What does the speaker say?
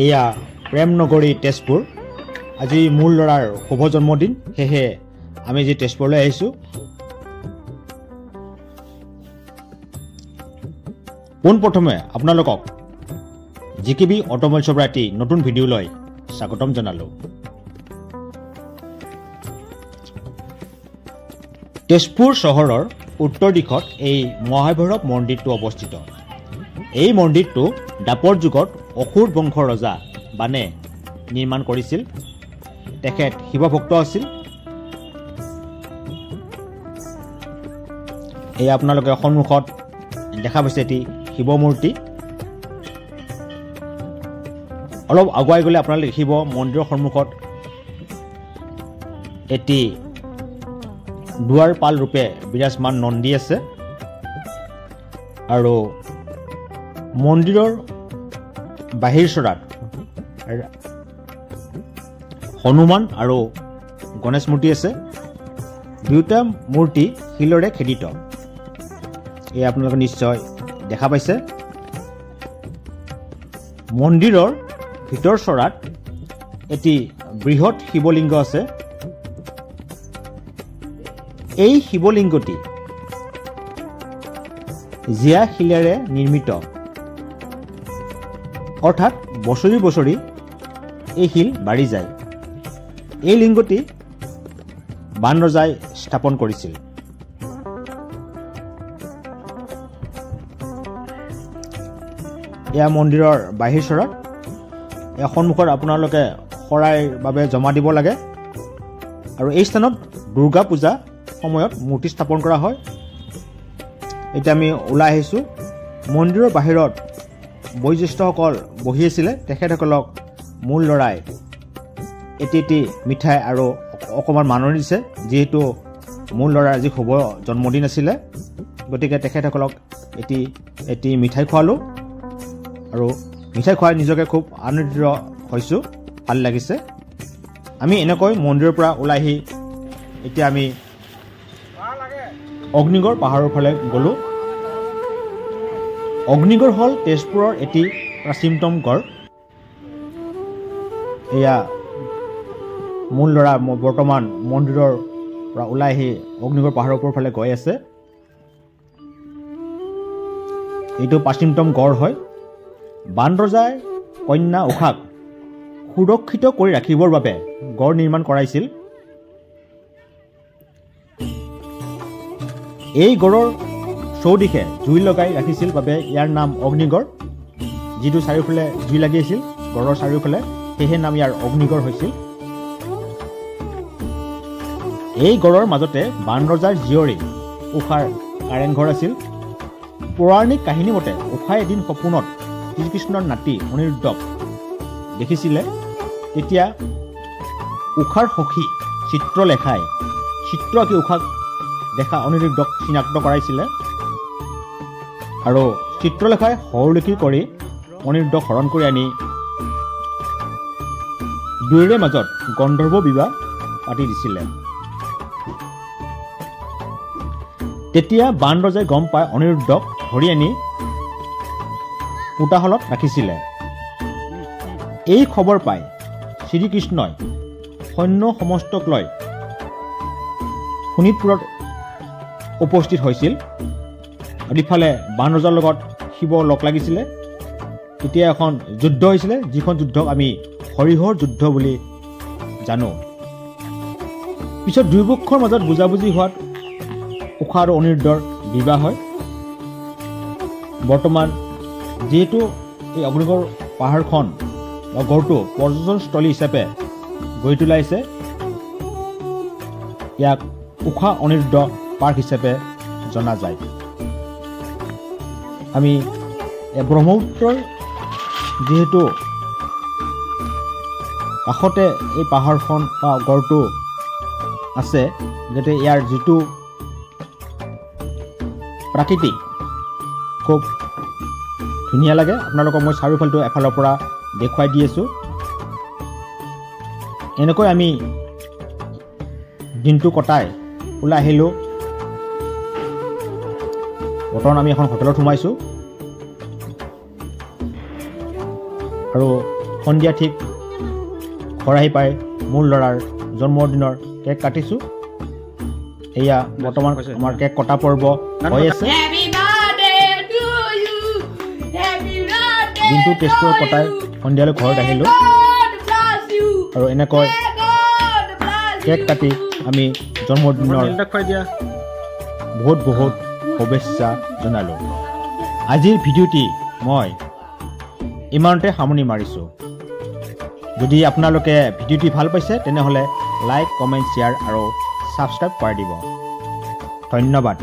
এয়া প্ৰেম নগৰী তেজপুৰ। আজি মোৰ ল'ৰাৰ শুভ জন্মদিন, সেয়েহে আমি যি তেজপুৰলৈ আহিছোঁ। পোনপ্ৰথমে আপোনালোকক জিকেবি অটোমোবাইলছৰ পৰা এটি নতুন ভিডিঅ'লৈ স্বাগতম জনালোঁ। তেজপুৰ চহৰৰ উত্তৰ দিশত এই মহাভৈৰৱ মন্দিৰটো অৱস্থিত। এই মন্দিৰটো দাপৰ যুগত অসুৰ বংশৰ ৰজা বানে নিৰ্মাণ কৰিছিল। তেখেত শিৱভক্ত আছিল। এই আপোনালোকে সন্মুখত দেখা পাইছে এটি শিৱ মূৰ্তি। অলপ আগুৱাই গ'লে আপোনালোকে দেখিব মন্দিৰৰ সন্মুখত এটি দুৱাৰপাল ৰূপে বিৰাজমান নন্দী আছে আৰু মন্দিৰৰ বাহিৰ চৰাত হনুমান আৰু গণেশ মূৰ্তি আছে। দুয়োটা মূৰ্তি শিলেৰে খেদিত। এই আপোনালোকে নিশ্চয় দেখা পাইছে। মন্দিৰৰ ভিতৰ চৰাত এটি বৃহৎ শিৱলিংগ আছে। এই শিৱলিংগটি জীয়া শিলেৰে নিৰ্মিত, অৰ্থাৎ বছৰি বছৰি এই শিল বাঢ়ি যায়। এই লিংগটি বান ৰজাই স্থাপন কৰিছিল। এয়া মন্দিৰৰ বাহিৰ চৰাত। এই সন্মুখত আপোনালোকে শৰাইৰ বাবে জমা দিব লাগে আৰু এই স্থানত দুৰ্গা পূজা সময়ত মূৰ্তি স্থাপন কৰা হয়। এতিয়া আমি ওলাই আহিছোঁ। মন্দিৰৰ বাহিৰত বয়োজ্যেষ্ঠসকল বহি আছিলে। তেখেতসকলক মোৰ ল'ৰাই এটি মিঠাই আৰু অকণমান মাননি দিছে, যিহেতু মোৰ ল'ৰাৰ আজি শুভ জন্মদিন আছিলে। গতিকে তেখেতসকলক এটি মিঠাই খোৱালোঁ আৰু মিঠাই খুৱাই নিজকে খুব আনন্দিত হৈছোঁ, ভাল লাগিছে। আমি এনেকৈ মন্দিৰৰ পৰা ওলাই আহি এতিয়া আমি অগ্নিগড় পাহাৰৰ ফালে গ'লোঁ। অগ্নিগড় হ'ল তেজপুৰৰ এটি প্ৰাচীনতম গড়। এয়া মোৰ ল'ৰা বৰ্তমান মন্দিৰৰ পৰা ওলাই আহি অগ্নিগড় পাহাৰৰ ওপৰৰ ফালে গৈ আছে। এইটো প্ৰাচীনতম গড় হয়। বান ৰজাই কন্যা উষাক সুৰক্ষিত কৰি ৰাখিবৰ বাবে গড় নিৰ্মাণ কৰাইছিল। এই গড়ৰ চৌদিশে জুই লগাই ৰাখিছিল বাবে ইয়াৰ নাম অগ্নিগড়। যিটো চাৰিওফালে জুই লাগি আছিল গড়ৰ চাৰিওফালে, সেয়েহে নাম ইয়াৰ অগ্নিগড় হৈছিল। এই গড়ৰ মাজতে বান ৰজাৰ জীয়ৰী উষাৰ কাৰেংঘৰ আছিল। পৌৰাণিক কাহিনী মতে উষাই এদিন সপোনত শ্ৰীকৃষ্ণৰ নাতি অনিৰুদ্ধক দেখিছিলে। তেতিয়া উষাৰ সখী চিত্ৰলেখাই চিত্ৰ আঁকি উষাক দেখা অনিৰুদ্ধক চিনাক্ত কৰাইছিলে আৰু চিত্ৰলেখাই হৰলিখি কৰি অনিৰুদ্ধক হৰণ কৰি আনি দুয়োৰে মাজত গন্ধৰ্ব বিবাহ পাতি দিছিলে। তেতিয়া বান ৰজাই গম পাই অনিৰুদ্ধক ধৰি আনি পোতাশালত ৰাখিছিলে। এই খবৰ পাই শ্ৰীকৃষ্ণই সৈন্য সমস্তক লৈ শোণিতপুৰত উপস্থিত হৈছিল। আৰু ইফালে বান ৰজাৰ লগত শিৱ লগ লাগিছিলে। তেতিয়া এখন যুদ্ধ হৈছিলে, যিখন যুদ্ধক আমি হৰিহৰ যুদ্ধ বুলি জানো। পিছত দুয়োপক্ষৰ মাজত বুজাবুজি হোৱাত উষা আৰু অনিৰুদ্ধৰ বিবাহ হয়। বৰ্তমান যিহেতু এই অগ্নিগড় পাহাৰখন বা গড়টো পৰ্যটনস্থলী হিচাপে গঢ়ি তোলাইছে, ইয়াক উষা অনিৰুদ্ধ পাৰ্ক হিচাপে জনা যায়। আমি ব্ৰহ্মপুত্ৰৰ যিহেতু কাষতে এই পাহাৰখন বা গড়টো আছে, যাতে ইয়াৰ যিটো প্ৰাকৃতিক খুব ধুনীয়া লাগে। আপোনালোকক মই চাৰিওফালটো এফালৰ পৰা দেখুৱাই দি আছোঁ। এনেকৈ আমি দিনটো কটাই ওলাই আহিলোঁ। বৰ্তমান আমি এখন হোটেলত সোমাইছোঁ আৰু সন্ধিয়া ঠিক ঘৰ আহি পাই মোৰ ল'ৰাৰ জন্মদিনৰ কেক কাটিছোঁ। এয়া বৰ্তমান আমাৰ কেক কটা পৰ্ব হৈ আছে। দিনটো তেজপুৰত কটাই সন্ধিয়ালৈ ঘৰত আহিলোঁ আৰু এনেকৈ কেক কাটি আমি জন্মদিনৰ বহুত বহুত শুভেচ্ছা জনালোঁ। আজিৰ ভিডিঅ'টি মই ইমানতে সামৰণি মাৰিছোঁ। যদি আপোনালোকে ভিডিঅ'টি ভাল পাইছে তেনেহ'লে লাইক, কমেণ্ট, শ্বেয়াৰ আৰু ছাবস্ক্ৰাইব কৰি দিব। ধন্যবাদ।